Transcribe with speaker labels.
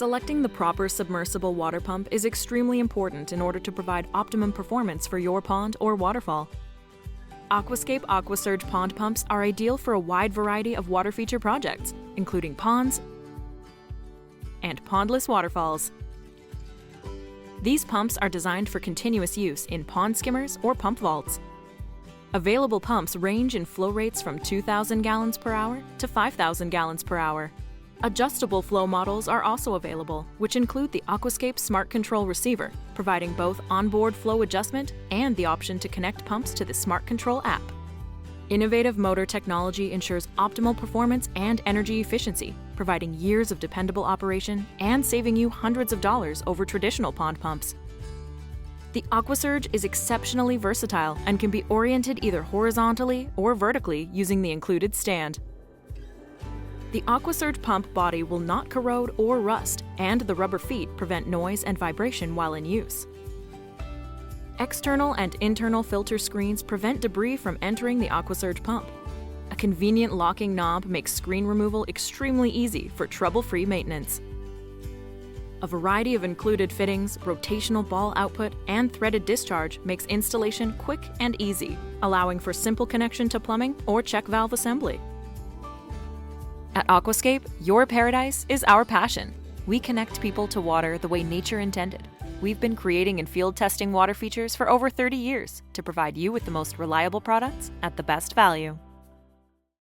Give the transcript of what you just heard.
Speaker 1: Selecting the proper submersible water pump is extremely important in order to provide optimum performance for your pond or waterfall. Aquascape AquaSurge pond pumps are ideal for a wide variety of water feature projects, including ponds and pondless waterfalls. These pumps are designed for continuous use in pond skimmers or pump vaults. Available pumps range in flow rates from 2,000 gallons per hour to 5,000 gallons per hour. Adjustable flow models are also available, which include the Aquascape Smart Control Receiver, providing both onboard flow adjustment and the option to connect pumps to the Smart Control app. Innovative motor technology ensures optimal performance and energy efficiency, providing years of dependable operation and saving you hundreds of dollars over traditional pond pumps. The AquaSurge is exceptionally versatile and can be oriented either horizontally or vertically using the included stand. The AquaSurge pump body will not corrode or rust, and the rubber feet prevent noise and vibration while in use. External and internal filter screens prevent debris from entering the AquaSurge pump. A convenient locking knob makes screen removal extremely easy for trouble-free maintenance. A variety of included fittings, rotational ball output, and threaded discharge makes installation quick and easy, allowing for simple connection to plumbing or check valve assembly. At Aquascape, your paradise is our passion. We connect people to water the way nature intended. We've been creating and field testing water features for over 30 years to provide you with the most reliable products at the best value.